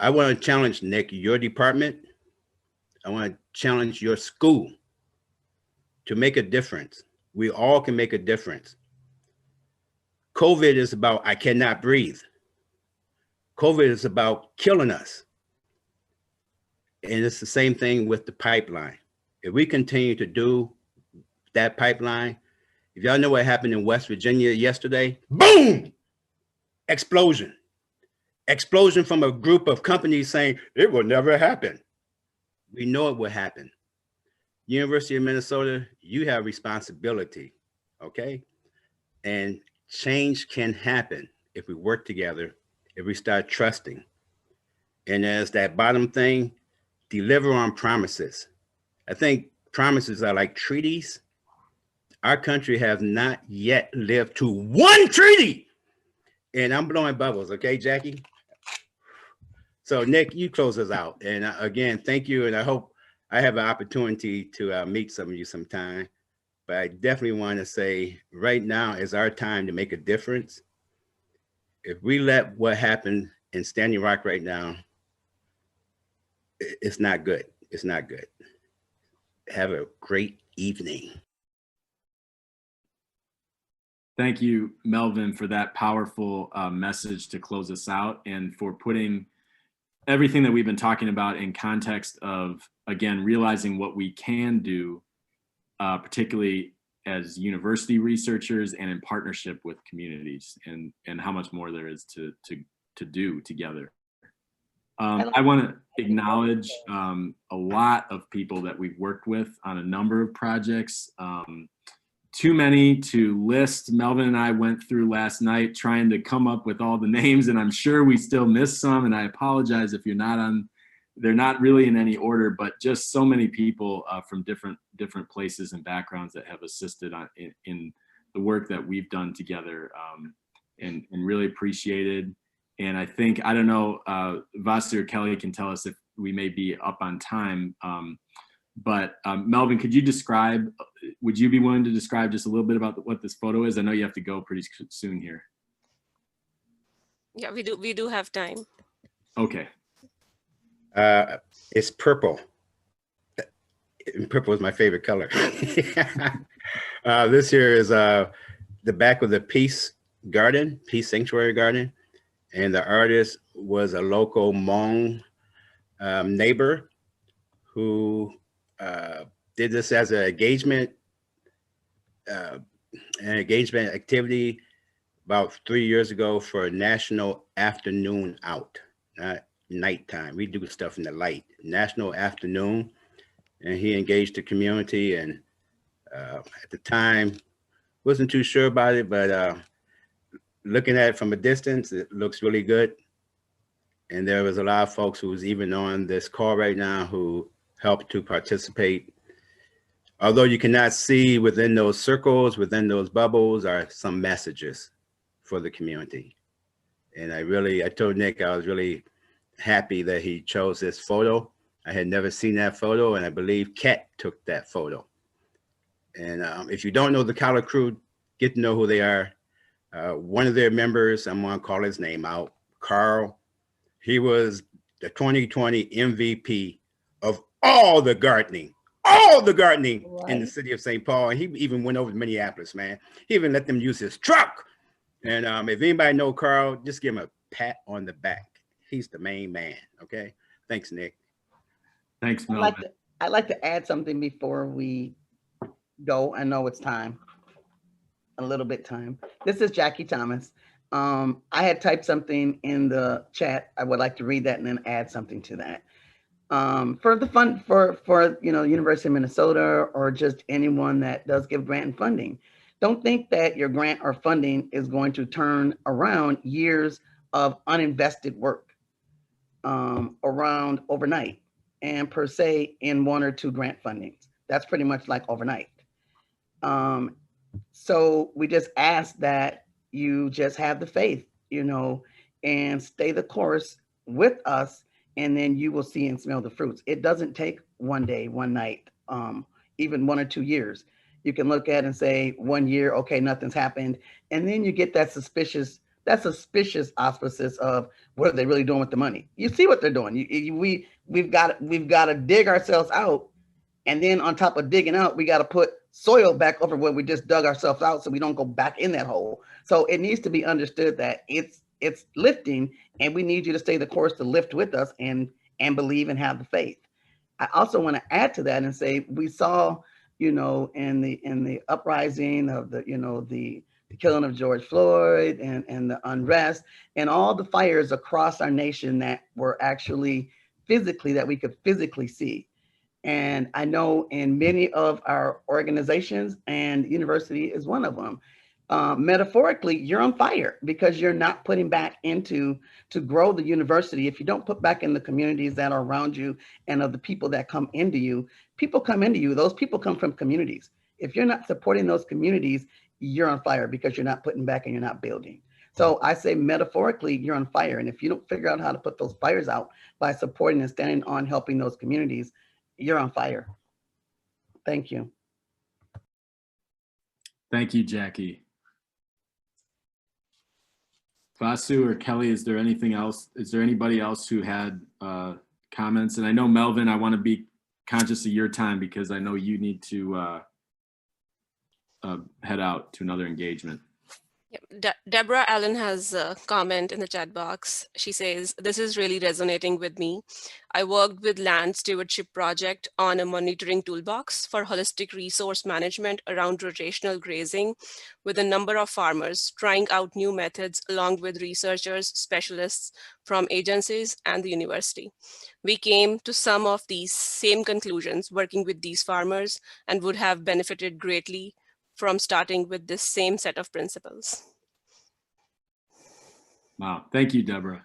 I want to challenge, Nic, your department. I want to challenge your school to make a difference. We all can make a difference. COVID is about, I cannot breathe. COVID is about killing us. And it's the same thing with the pipeline. If we continue to do that pipeline, if y'all know what happened in West Virginia yesterday, boom, explosion. Explosion from a group of companies saying it will never happen. We know it will happen. University of Minnesota, you have responsibility, okay? And change can happen if we work together, if we start trusting. And as that bottom thing, deliver on promises. I think promises are like treaties. Our country has not yet lived to one treaty. And I'm blowing bubbles, okay, Jackie? So Nic, you close us out. And again, thank you. And I hope I have an opportunity to meet some of you sometime. But I definitely want to say right now is our time to make a difference. If we let what happened in Standing Rock right now, it's not good. It's not good. Have a great evening. Thank you, Melvin, for that powerful message to close us out and for putting everything that we've been talking about in context of, again, realizing what we can do, particularly as university researchers and in partnership with communities, and how much more there is to do together. I want to acknowledge a lot of people that we've worked with on a number of projects. Too many to list. Melvin and I went through last night trying to come up with all the names, and I'm sure we still missed some, and I apologize if you're not on. They're not really in any order, but just so many people from different places and backgrounds that have assisted in the work that we've done together, and really appreciated. And I think, I don't know, Vasu or Kelly can tell us if we may be up on time, but Melvin, could you describe, would you be willing to describe just a little bit about what this photo is? I know you have to go pretty soon here. Yeah, we do have time. Okay. It's purple. Purple is my favorite color. This here is the back of the Peace Garden, Peace Sanctuary Garden. And the artist was a local Hmong neighbor who did this as an engagement activity about 3 years ago for National Afternoon Out, not nighttime. We do stuff in the light, National Afternoon. And he engaged the community, and at the time, wasn't too sure about it, but looking at it from a distance, it looks really good. And there was a lot of folks who was even on this call right now who help to participate. Although you cannot see within those circles, within those bubbles are some messages for the community. And I told Nic I was really happy that he chose this photo. I had never seen that photo, and I believe Kat took that photo. And if you don't know the Collar Crew, get to know who they are. One of their members, I'm gonna call his name out, Carl. He was the 2020 MVP of all the gardening in the city of St. Paul. And he even went over to Minneapolis, man. He even let them use his truck. And if anybody know Carl, just give him a pat on the back. He's the main man, okay? Thanks, Nic. Thanks, Melvin. I'd like to add something before we go. I know it's time, a little bit time. This is Jackie Thomas. I had typed something in the chat. I would like to read that and then add something to that. For the fund for University of Minnesota, or just anyone that does give grant and funding, don't think that your grant or funding is going to turn around years of uninvested work around overnight, and per se in 1 or 2 grant fundings. That's pretty much like overnight. So we just ask that you just have the faith, and stay the course with us, and then you will see and smell the fruits. It doesn't take 1 day, 1 night, even 1 or 2 years. You can look at and say 1 year, okay, nothing's happened. And then you get that suspicious auspices of what are they really doing with the money? You see what they're doing. We've got to dig ourselves out. And then on top of digging out, we got to put soil back over where we just dug ourselves out so we don't go back in that hole. So it needs to be understood that it's lifting, and we need you to stay the course to lift with us and believe and have the faith. I also want to add to that and say, we saw, in the uprising of the killing of George Floyd and the unrest and all the fires across our nation that were actually that we could physically see. And I know in many of our organizations, and university is one of them, metaphorically, you're on fire because you're not putting back into to grow the university. If you don't put back in the communities that are around you and of the people that come into you, those people come from communities. If you're not supporting those communities, you're on fire because you're not putting back and you're not building. So I say metaphorically, you're on fire. And if you don't figure out how to put those fires out by supporting and standing on helping those communities, you're on fire. Thank you. Thank you, Jackie. Vasu or Kelly, is there anything else? Is there anybody else who had comments? And I know, Melvin, I want to be conscious of your time because I know you need to head out to another engagement. Yep. Deborah Allen has a comment in the chat box. She says, this is really resonating with me. I worked with Land Stewardship Project on a monitoring toolbox for holistic resource management around rotational grazing with a number of farmers trying out new methods along with researchers, specialists from agencies and the university. We came to some of these same conclusions working with these farmers and would have benefited greatly from starting with this same set of principles. Wow, thank you, Deborah,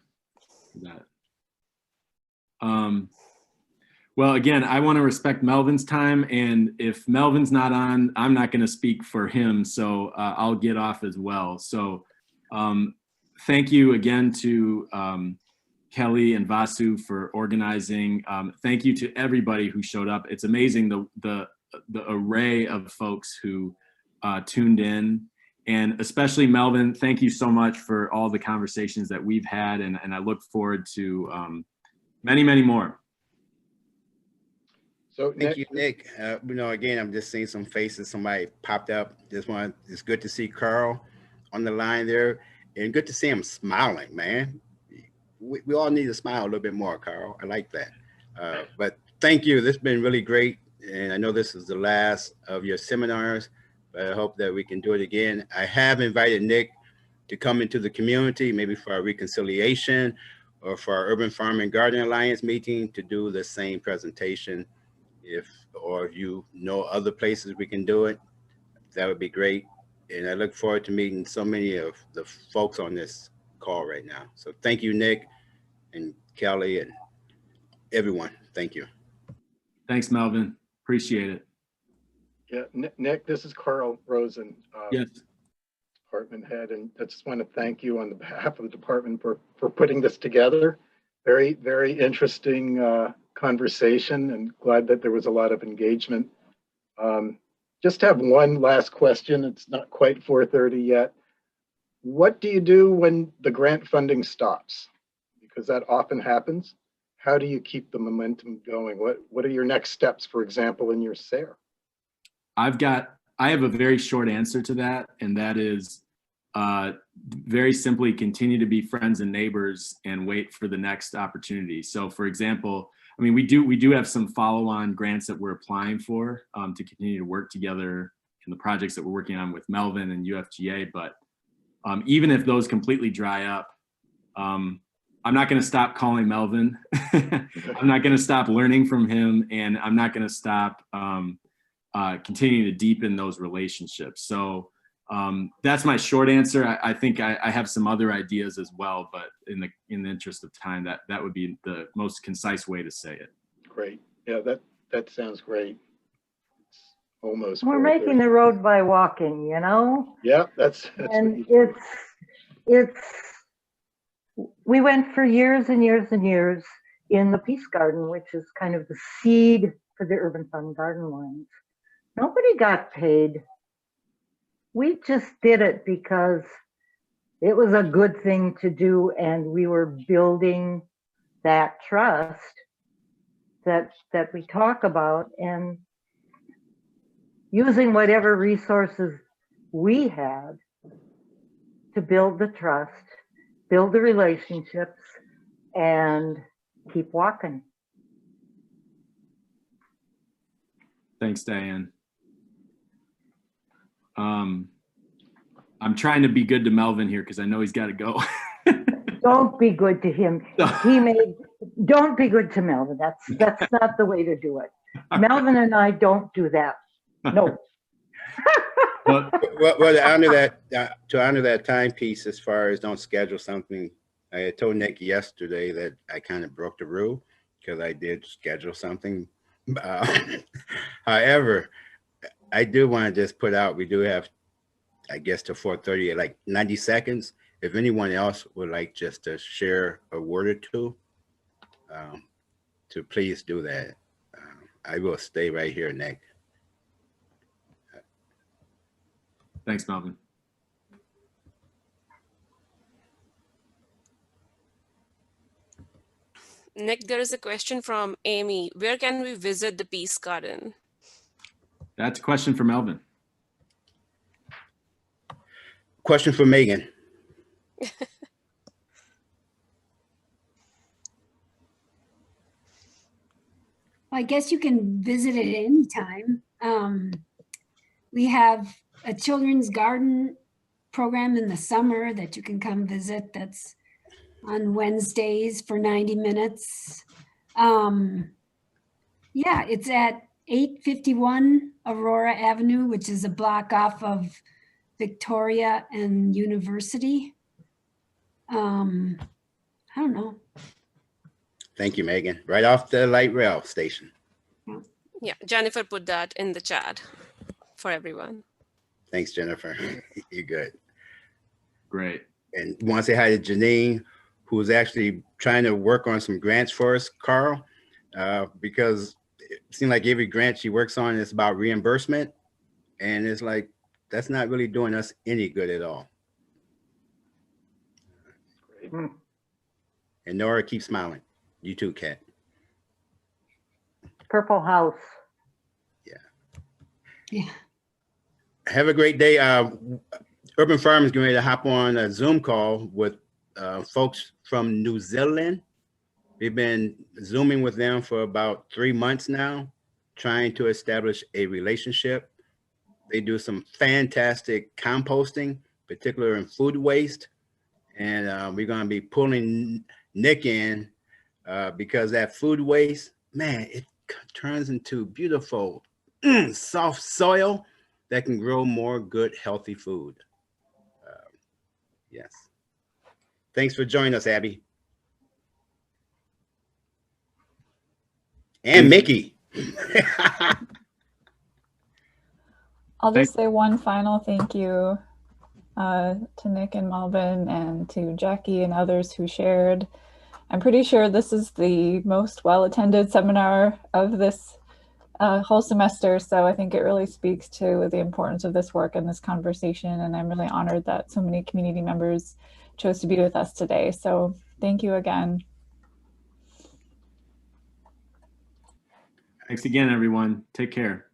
for that. Well, again, I want to respect Melvin's time, and if Melvin's not on, I'm not going to speak for him, so I'll get off as well. So thank you again to Kelly and Vasu for organizing. Thank you to everybody who showed up. It's amazing the array of folks who tuned in, and especially Melvin, thank you so much for all the conversations that we've had, and I look forward to many, many more. So thank you, Nic. Again, I'm just seeing some faces. Somebody popped up. It's good to see Carl on the line there, and good to see him smiling, man. We all need to smile a little bit more, Carl. I like that. But thank you. This has been really great, and I know this is the last of your seminars. But I hope that we can do it again. I have invited Nic to come into the community, maybe for our reconciliation or for our Urban Farm and Garden Alliance meeting, to do the same presentation. If you know other places we can do it, that would be great. And I look forward to meeting so many of the folks on this call right now. So thank you, Nic and Kelly and everyone. Thank you. Thanks, Melvin. Appreciate it. Yeah, Nick, this is Carl Rosen, Yes. department head, and I just want to thank you on the behalf of the department for putting this together. Very, very interesting conversation, and glad that there was a lot of engagement. Just have one last question. It's not quite 4:30 yet. What do you do when the grant funding stops? Because that often happens. How do you keep the momentum going? What are your next steps, for example, in your SARE? I have a very short answer to that, and that is very simply continue to be friends and neighbors and wait for the next opportunity. So for example, I mean, we do have some follow-on grants that we're applying for to continue to work together in the projects that we're working on with Melvin and UFGA. But even if those completely dry up, I'm not going to stop calling Melvin. I'm not going to stop learning from him, and I'm not going to stop continuing to deepen those relationships. So that's my short answer. I think I have some other ideas as well, but in the interest of time, that would be the most concise way to say it. Great. Yeah, that sounds great. It's almost. We're making the road by walking, you know? Yeah, that's and it's we went for years and years and years in the Peace Garden, which is kind of the seed for the Urban Fund Garden Lines. Nobody got paid. We just did it because it was a good thing to do, and we were building that trust that we talk about, and using whatever resources we had to build the trust, build the relationships, and keep walking. Thanks, Diane. I'm trying to be good to Melvin here because I know he's got to go. Don't be good to him. Don't be good to Melvin. That's not the way to do it. Melvin and I don't do that. No. Well, to honor that timepiece, as far as don't schedule something, I had told Nick yesterday that I kind of broke the rule because I did schedule something. However, I do want to just put out, we do have, I guess, to 4:30, like 90 seconds. If anyone else would like just to share a word or two, to please do that. I will stay right here, Nick. Thanks, Melvin. Nick, there is a question from Amy. Where can we visit the Peace Garden? That's a question for Melvin. Question for Megan. I guess you can visit it anytime. We have a children's garden program in the summer that you can come visit. That's on Wednesdays for 90 minutes. Yeah, it's at 851 Aurora Avenue, which is a block off of Victoria and University. I don't know. Thank you, Megan. Right off the light rail station. Yeah, Jennifer put that in the chat for everyone. Thanks, Jennifer. You're good. Great. And want to say hi to Janine, who's actually trying to work on some grants for us, Carl, because it seems like every grant she works on is about reimbursement. And it's like, that's not really doing us any good at all. great. And Nora, keep smiling. You too, Kat. Purple House. Yeah. Have a great day. Urban Farm is getting ready to hop on a Zoom call with folks from New Zealand. We've been Zooming with them for about 3 months now, trying to establish a relationship. They do some fantastic composting, particularly in food waste. And we're going to be pulling Nick in because that food waste, man, it turns into beautiful, soft soil that can grow more good, healthy food. Yes. Thanks for joining us, Abby. And Mickey. I'll just say one final thank you to Nic and Melvin and to Jackie and others who shared. I'm pretty sure this is the most well-attended seminar of this whole semester, so I think it really speaks to the importance of this work and this conversation, and I'm really honored that so many community members chose to be with us today. So thank you again. Thanks again, everyone. Take care.